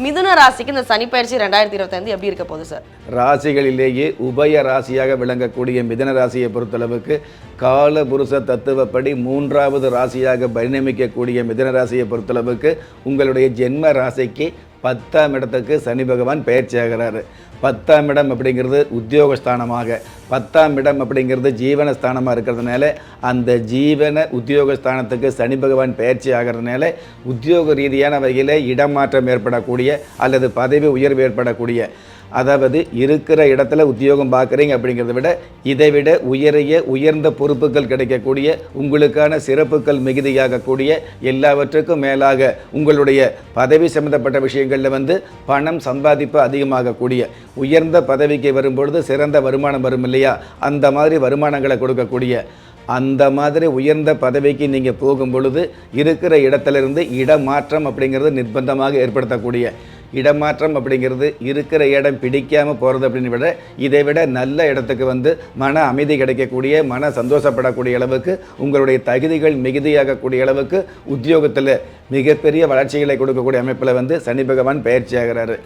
மிதுன ராசிக்கு இந்த சனி பயிற்சி 2025 எப்படி இருக்க போகுது சார்? ராசிகளிலேயே உபய ராசியாக விளங்கக்கூடிய மிதுன ராசியை பொறுத்தளவுக்கு கால புருஷ தத்துவப்படி 3வது ராசியாக பரிணமிக்கக்கூடிய மிதுன ராசியை பொறுத்தளவுக்கு உங்களுடைய ஜென்ம ராசிக்கு 10ஆம் இடத்துக்கு சனி பகவான் பயிற்சி ஆகிறாரு. 10ஆம் இடம் அப்படிங்கிறது உத்தியோகஸ்தானமாக, 10ஆம் இடம் அப்படிங்கிறது ஜீவனஸ்தானமாக இருக்கிறதுனால அந்த ஜீவன உத்தியோகஸ்தானத்துக்கு சனி பகவான் பயிற்சி ஆகிறதுனால உத்தியோக ரீதியான வகையில் இடமாற்றம் ஏற்படக்கூடிய அல்லது பதவி உயர்வு ஏற்படக்கூடிய, அதாவது இருக்கிற இடத்துல உத்தியோகம் பார்க்குறீங்க அப்படிங்கிறத விட இதைவிட உயர்ந்த பொறுப்புகள் கிடைக்கக்கூடிய, உங்களுக்கான சிறப்புகள் மிகுதியாகக்கூடிய, எல்லாவற்றுக்கும் மேலாக உங்களுடைய பதவி சம்பந்தப்பட்ட விஷயங்களில் பணம் சம்பாதிப்பு அதிகமாகக்கூடிய, உயர்ந்த பதவிக்கு வரும்பொழுது சிறந்த வருமானம் வரும் இல்லையா, அந்த மாதிரி வருமானங்களை கொடுக்கக்கூடிய, அந்த மாதிரி உயர்ந்த பதவிக்கு நீங்கள் போகும் பொழுது இருக்கிற இடத்துலேருந்து இடமாற்றம் அப்படிங்கிறது நிர்பந்தமாக ஏற்படுத்தக்கூடிய, இடமாற்றம் அப்படிங்கிறது இருக்கிற இடம் பிடிக்காமல் போகிறது அப்படின்னு விட இதை விட நல்ல இடத்துக்கு மன அமைதி கிடைக்கக்கூடிய, மன சந்தோஷப்படக்கூடிய அளவுக்கு உங்களுடைய தகுதிகள் மிகுதியாகக்கூடிய அளவுக்கு உத்தியோகத்தில் மிகப்பெரிய வளர்ச்சிகளை கொடுக்கக்கூடிய அமைப்பில் சனி பகவான் பயிற்சி ஆகிறாரு.